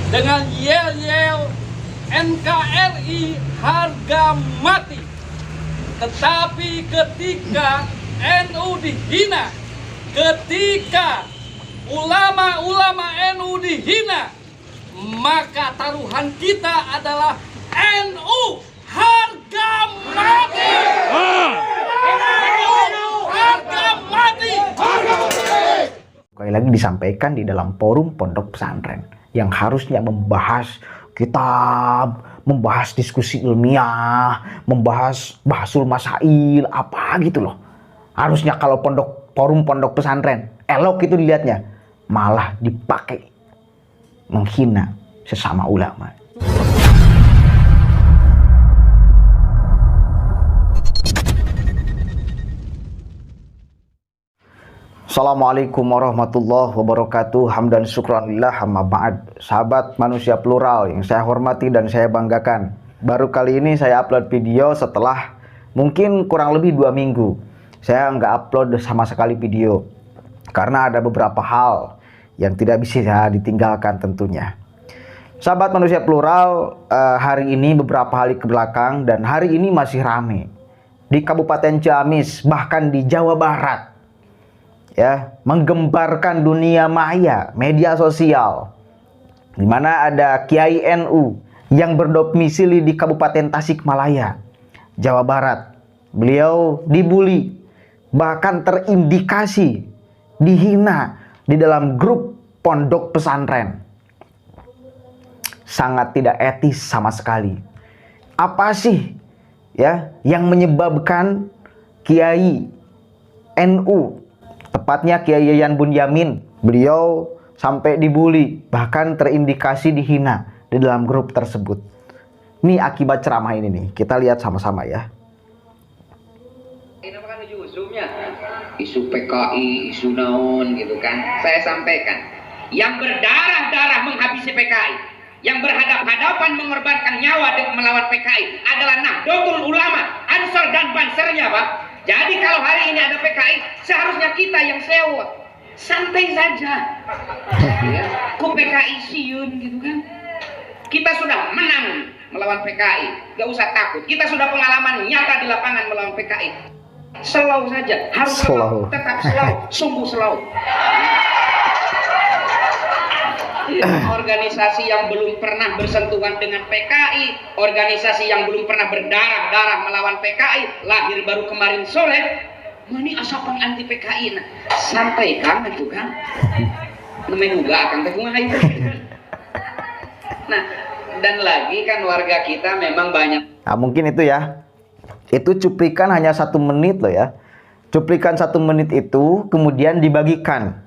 dengan yel-yel NKRI harga mati. Tetapi ketika NU dihina, ketika ulama-ulama NU dihina, maka taruhan kita adalah NU harga mati. NU harga mati. Sekali lagi disampaikan di dalam forum pondok pesantren yang harusnya membahas kitab, membahas diskusi ilmiah, membahas bahasul masail, apa gitu loh. Harusnya kalau forum pondok pesantren, elok itu dilihatnya, malah dipakai menghina sesama ulama. Assalamualaikum warahmatullahi wabarakatuh. Hamdan syukranillah, amma ba'd. Sahabat manusia plural yang saya hormati dan saya banggakan, baru kali ini saya upload video setelah mungkin kurang lebih 2 minggu. Saya nggak upload sama sekali video karena ada beberapa hal yang tidak bisa ditinggalkan tentunya. Sahabat manusia plural, hari ini beberapa hari kebelakang dan hari ini masih rame di Kabupaten Ciamis, bahkan di Jawa Barat, ya, menggembarkan dunia maya, media sosial, di mana ada Kiai NU yang berdomisili di Kabupaten Tasikmalaya, Jawa Barat. Beliau dibully, bahkan terindikasi dihina di dalam grup pondok pesantren. Sangat tidak etis sama sekali. Apa sih ya yang menyebabkan Kiai NU, tepatnya Kiai Yayan Bunyamin, beliau sampai dibully, bahkan terindikasi dihina di dalam grup tersebut? Ini akibat ceramah ini nih, kita lihat sama-sama ya. Ini kan isu PKI, isu naon gitu kan. Saya sampaikan, yang berdarah-darah menghabisi PKI, yang berhadap-hadapan mengorbankan nyawa dengan melawan PKI adalah Nahdlatul Ulama, Ansor dan Bansernya, Pak. Jadi kalau hari ini ada PKI, seharusnya kita yang sewot, santai saja. Ya, kok PKI siun gitu kan? Kita sudah menang melawan PKI, gak usah takut. Kita sudah pengalaman nyata di lapangan melawan PKI. Slow saja, harus slow, tetap slow, sungguh slow. Organisasi yang belum pernah bersentuhan dengan PKI, organisasi yang belum pernah berdarah-darah melawan PKI, lahir baru kemarin sore, ini asapan anti PKI. Nah, santai kan itu kan? Namanya juga akan teguh itu. Nah, dan lagi kan warga kita memang banyak. Nah, mungkin itu ya. Itu cuplikan hanya 1 menit loh ya. Cuplikan 1 menit itu kemudian dibagikan.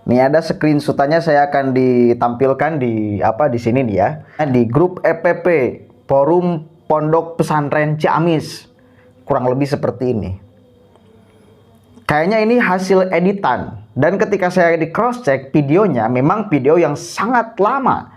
Nih ada screenshotannya, saya akan ditampilkan di sini nih ya. Di grup EPP Forum Pondok Pesantren Ciamis. Kurang lebih seperti ini. Kayaknya ini hasil editan. Dan ketika saya di cross check videonya, memang video yang sangat lama.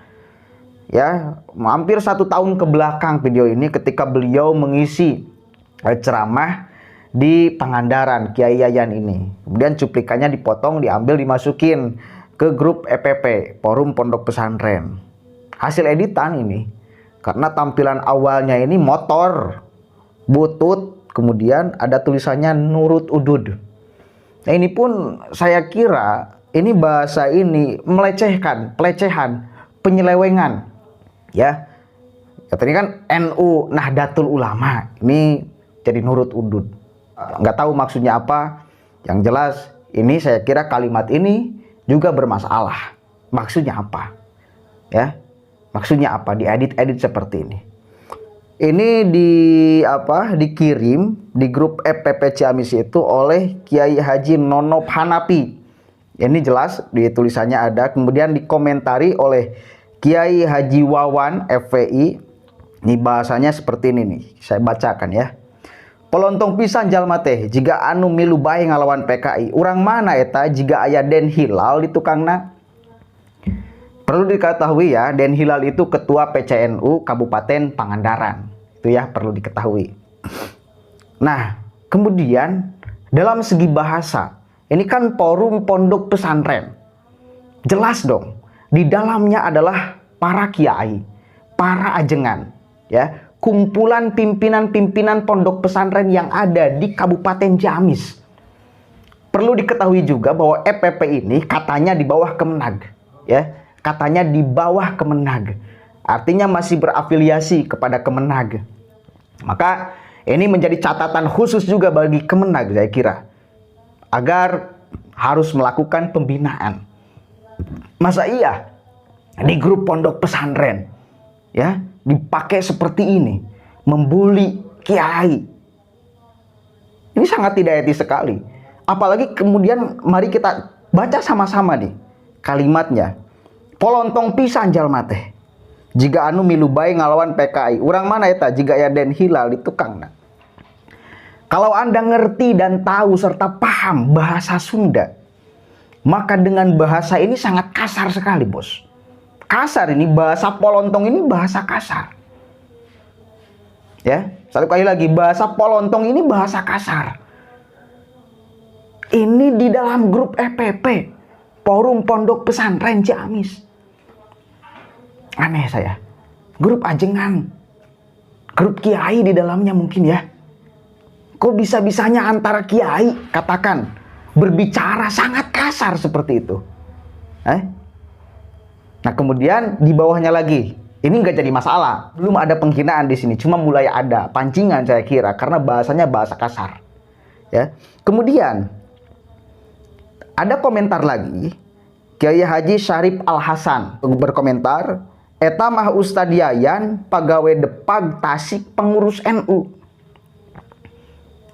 Ya, hampir 1 tahun ke belakang video ini ketika beliau mengisi ceramah di Pangandaran, Kiai Yayan ini. Kemudian cuplikannya dipotong, diambil, dimasukin ke grup EPP, Forum Pondok Pesantren. Hasil editan ini. Karena tampilan awalnya ini motor, butut, kemudian ada tulisannya Nurut Udud. Nah, ini pun saya kira ini bahasa ini melecehkan, pelecehan, penyelewengan. Ya. Katanya kan NU Nahdlatul Ulama, ini jadi Nurut Udud. Nggak tahu maksudnya apa. Yang jelas ini saya kira kalimat ini juga bermasalah. Maksudnya apa? Ya, maksudnya apa? Diedit-edit seperti ini. Ini dikirim di grup EPP Ciamis itu oleh Kiai Haji Nonop Hanapi. Ini jelas di tulisannya ada. Kemudian dikomentari oleh Kiai Haji Wawan FPI. Ini bahasanya seperti ini nih. Saya bacakan ya. Polontong pisan jalma teh jika anu milu bae ngalawan PKI. Urang mana eta jika aya Den Hilal di tukangna? Perlu diketahui ya, Den Hilal itu ketua PCNU Kabupaten Pangandaran. Itu ya perlu diketahui. Nah, kemudian dalam segi bahasa, ini kan forum pondok pesantren. Jelas dong, di dalamnya adalah para kiai, para ajengan, ya, kumpulan pimpinan-pimpinan pondok pesantren yang ada di Kabupaten Ciamis. Perlu diketahui juga bahwa EPP ini katanya di bawah Kemenag, ya, katanya di bawah Kemenag. Artinya masih berafiliasi kepada Kemenag. Maka ini menjadi catatan khusus juga bagi Kemenag, saya kira, agar harus melakukan pembinaan. Masa iya di grup pondok pesantren, ya, dipakai seperti ini, membuli kiai? Ini sangat tidak etis sekali. Apalagi kemudian mari kita baca sama-sama nih kalimatnya. Polontong pisan jalma teh, jika anu milu bae ngalawan PKI. Urang mana eta jika ya den hilal di tukangna. Kalau Anda ngerti dan tahu serta paham bahasa Sunda, maka dengan bahasa ini sangat kasar sekali, bos. Kasar ini, bahasa polontong ini bahasa kasar. Ya, satu kali lagi, bahasa polontong ini bahasa kasar. Ini di dalam grup EPP, Forum Pondok Pesantren Ciamis. Aneh saya. Grup ajengan, grup kiai di dalamnya mungkin ya. Kok bisa-bisanya antara kiai, katakan, berbicara sangat kasar seperti itu? Nah kemudian di bawahnya lagi, ini nggak jadi masalah, belum ada penghinaan di sini, cuma mulai ada pancingan saya kira karena bahasanya bahasa kasar. Ya, kemudian ada komentar lagi, Kiai Haji Syarif Al Hasan berkomentar, eta mah Ustad Yayan pegawai Depag Tasik pengurus NU.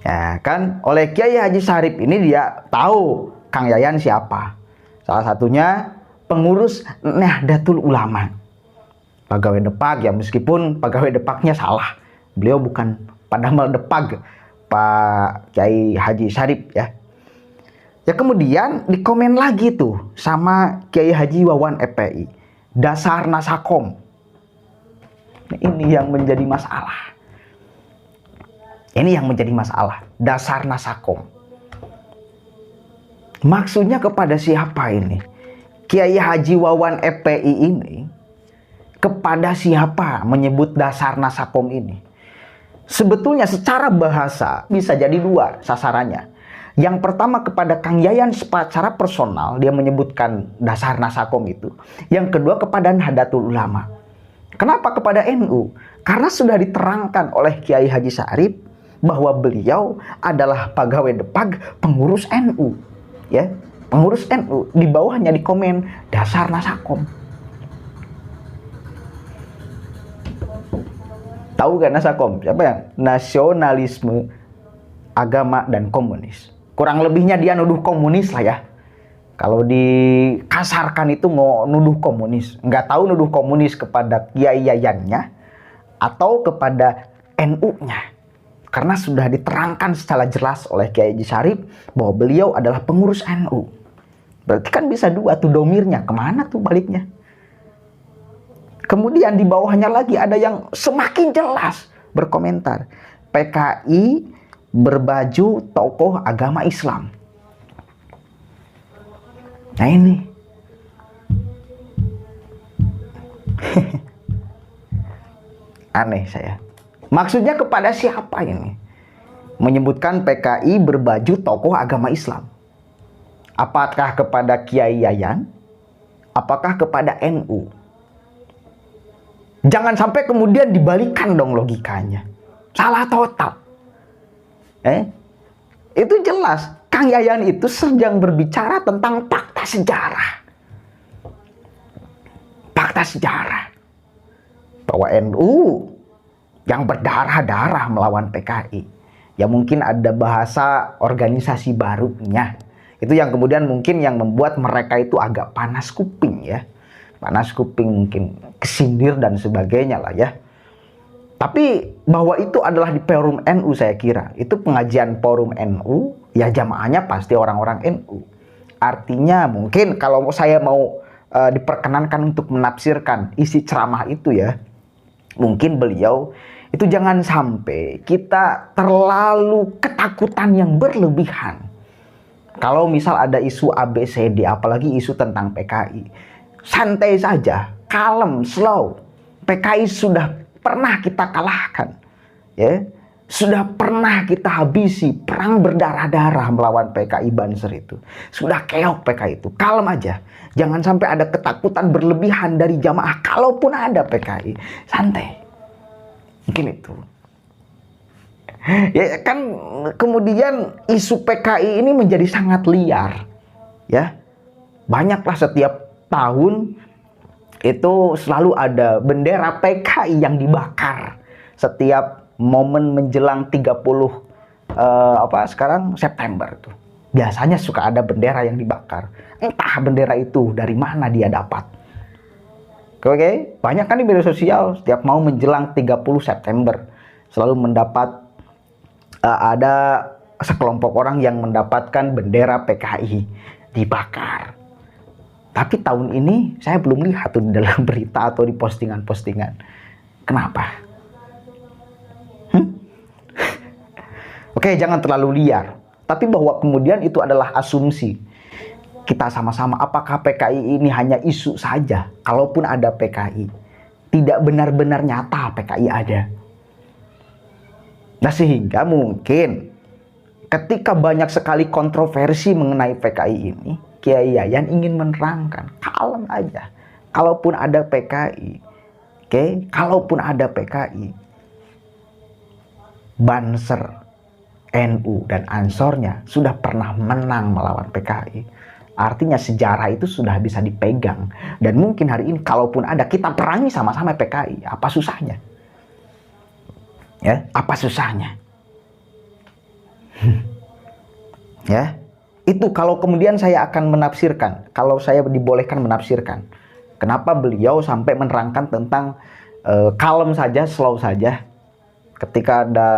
Ya kan, oleh Kiai Haji Syarif ini dia tahu Kang Yayan siapa. Salah satunya pengurus Nahdlatul Ulama. Pegawai Depag, ya meskipun pegawai Depagnya salah. Beliau bukan Padamal Depag, Pak Kiai Haji Syarif ya. Ya kemudian dikomen lagi tuh sama Kiai Haji Wawan EPI. Dasar nasakom. Nah, ini yang menjadi masalah. Ini yang menjadi masalah. Dasar nasakom. Maksudnya kepada siapa ini? Kiai Haji Wawan EPI ini kepada siapa menyebut dasar nasakom ini? Sebetulnya secara bahasa bisa jadi dua sasarannya. Yang pertama kepada Kang Yayan secara personal, dia menyebutkan dasar nasakom itu. Yang kedua kepada Nahdlatul Ulama. Kenapa kepada NU? Karena sudah diterangkan oleh Kiai Haji Syarif bahwa beliau adalah pegawai Depag pengurus NU. Ya, pengurus NU, di bawahnya di komen dasar nasakom. Tahu gak nasakom? Siapa yang? Nasionalisme, agama, dan komunis. Kurang lebihnya dia nuduh komunis lah ya. Kalau dikasarkan itu mau nuduh komunis. Nggak tahu nuduh komunis kepada Kiai Yayannya atau kepada NU-nya. Karena sudah diterangkan secara jelas oleh Kiai Haji Syarif bahwa beliau adalah pengurus NU. Berarti kan bisa dua tuh domirnya. Kemana tuh baliknya? Kemudian di bawahnya lagi ada yang semakin jelas berkomentar. PKI berbaju tokoh agama Islam. Nah ini. Aneh saya. Maksudnya kepada siapa ini? Menyebutkan PKI berbaju tokoh agama Islam. Apakah kepada Kiai Yayan? Apakah kepada NU? Jangan sampai kemudian dibalikan dong logikanya. Salah total. Itu jelas. Kang Yayan itu sedang berbicara tentang fakta sejarah. Fakta sejarah. Bahwa NU yang berdarah-darah melawan PKI. Ya mungkin ada bahasa organisasi barunya. Itu yang kemudian mungkin yang membuat mereka itu agak panas kuping ya. Panas kuping mungkin kesindir dan sebagainya lah ya. Tapi bahwa itu adalah di forum NU saya kira. Itu pengajian forum NU, ya jamaahnya pasti orang-orang NU. Artinya mungkin kalau saya mau diperkenankan untuk menafsirkan isi ceramah itu ya. Mungkin beliau itu jangan sampai kita terlalu ketakutan yang berlebihan. Kalau misal ada isu ABCD, apalagi isu tentang PKI. Santai saja, kalem, slow. PKI sudah pernah kita kalahkan, ya. Sudah pernah kita habisi perang berdarah-darah melawan PKI Banser itu. Sudah keok PKI itu. Kalem aja. Jangan sampai ada ketakutan berlebihan dari jamaah. Kalaupun ada PKI, santai. Mungkin itu. Ya kan, kemudian isu PKI ini menjadi sangat liar. Ya. Banyaklah setiap tahun itu selalu ada bendera PKI yang dibakar setiap momen menjelang 30 sekarang September tuh. Biasanya suka ada bendera yang dibakar. Entah bendera itu dari mana dia dapat. Oke, banyak kan di media sosial setiap mau menjelang 30 September selalu mendapat ada sekelompok orang yang mendapatkan bendera PKI dibakar. Tapi tahun ini saya belum lihat tuh di dalam berita atau di postingan-postingan. Kenapa? Oke, jangan terlalu liar. Tapi bahwa kemudian itu adalah asumsi. Kita sama-sama, apakah PKI ini hanya isu saja? Kalaupun ada PKI, tidak benar-benar nyata PKI ada. Nah, sehingga mungkin ketika banyak sekali kontroversi mengenai PKI ini, Kiai Yayan ingin menerangkan, kalem aja. Kalaupun ada PKI, kalaupun ada PKI, Banser, NU dan Ansornya sudah pernah menang melawan PKI. Artinya sejarah itu sudah bisa dipegang. Dan mungkin hari ini kalaupun ada, kita perangi sama-sama PKI. Apa susahnya? Ya, apa susahnya? Ya, itu kalau kemudian saya akan menafsirkan, kalau saya dibolehkan menafsirkan, kenapa beliau sampai menerangkan tentang kalem saja, slow saja ketika ada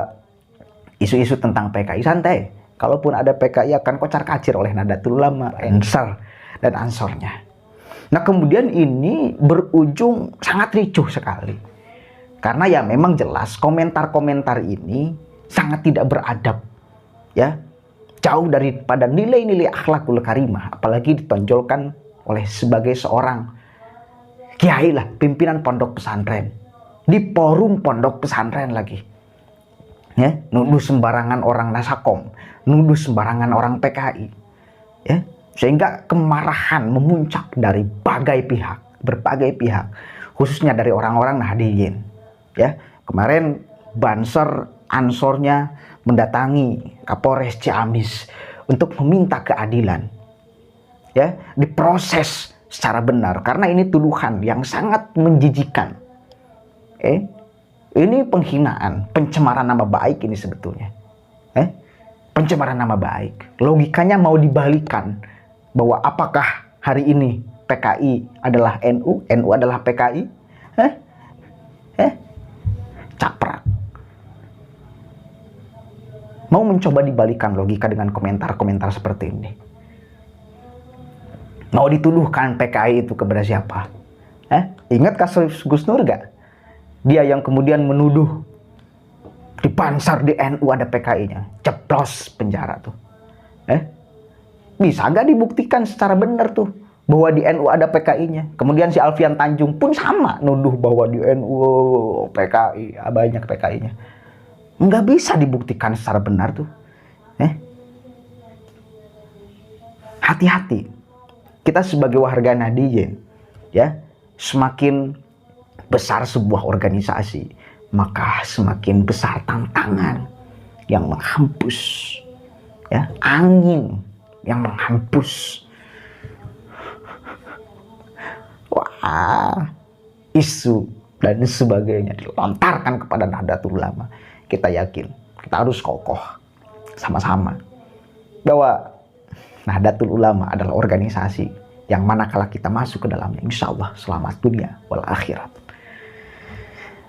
isu-isu tentang PKI. Santai. Kalaupun ada PKI akan kocar-kacir oleh Nahdlatul Ulama, Ensar, dan Ansornya. Nah, kemudian ini berujung sangat ricuh sekali. Karena ya memang jelas komentar-komentar ini sangat tidak beradab. Ya. Jauh daripada nilai-nilai akhlakul karimah. Apalagi ditonjolkan oleh sebagai seorang kiai lah, pimpinan pondok pesantren. Di forum pondok pesantren lagi. Ya, nuduh sembarangan orang Nasakom, nuduh sembarangan orang PKI, ya, sehingga kemarahan memuncak dari berbagai pihak, khususnya dari orang-orang Nahdliyin. Ya, kemarin Banser, Ansornya mendatangi Kapolres Ciamis untuk meminta keadilan, ya, diproses secara benar karena ini tuduhan yang sangat menjijikan. Ini penghinaan, pencemaran nama baik ini sebetulnya. Pencemaran nama baik. Logikanya mau dibalikan. Bahwa apakah hari ini PKI adalah NU, NU adalah PKI? Caprak. Mau mencoba dibalikan logika dengan komentar-komentar seperti ini. Mau dituduhkan PKI itu kepada siapa? Ingat kasus Gus Nur gak? Dia yang kemudian menuduh di Banser di NU ada PKI-nya. Ceplos penjara tuh. Bisa gak dibuktikan secara benar tuh bahwa di NU ada PKI-nya. Kemudian si Alfian Tanjung pun sama nuduh bahwa di NU PKI, banyak PKI-nya. Nggak bisa dibuktikan secara benar tuh. Hati-hati. Kita sebagai warga Nahdliyin, ya, semakin besar sebuah organisasi, maka semakin besar tantangan yang menghempus, ya, angin yang menghempus. Wah, isu dan sebagainya dilontarkan kepada Nahdlatul Ulama. Kita yakin, kita harus kokoh sama-sama bahwa Nahdlatul Ulama adalah organisasi yang manakala kita masuk ke dalamnya, insya Allah selamat dunia wal akhirat.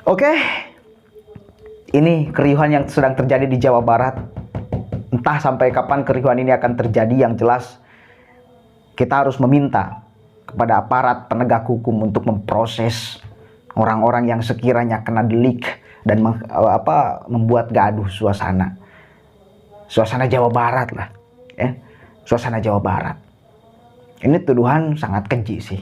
Oke, ini keriuhan yang sedang terjadi di Jawa Barat. Entah sampai kapan keriuhan ini akan terjadi. Yang jelas kita harus meminta kepada aparat penegak hukum untuk memproses orang-orang yang sekiranya kena delik dan membuat gaduh suasana Jawa Barat lah, ya, suasana Jawa Barat. Ini tuduhan sangat keji sih.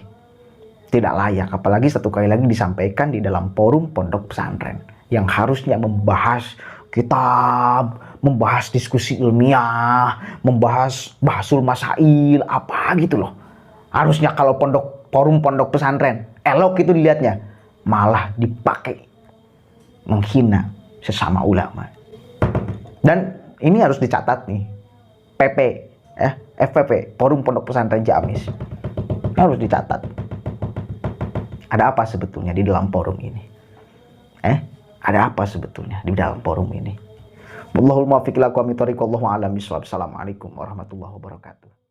Tidak layak, apalagi satu kali lagi disampaikan di dalam forum pondok pesantren yang harusnya membahas kitab, membahas diskusi ilmiah, membahas bahasul masail, apa gitu loh. Harusnya kalau forum pondok pesantren, elok itu dilihatnya, malah dipakai menghina sesama ulama. Dan ini harus dicatat nih, FPP, Forum Pondok Pesantren Ciamis, harus dicatat. Ada apa sebetulnya di dalam forum ini? Ada apa sebetulnya di dalam forum ini? Wallahul muwaffiq ila aqwamit thoriq, wallahu a'lam bishawab. Assalamualaikum warahmatullahi wabarakatuh.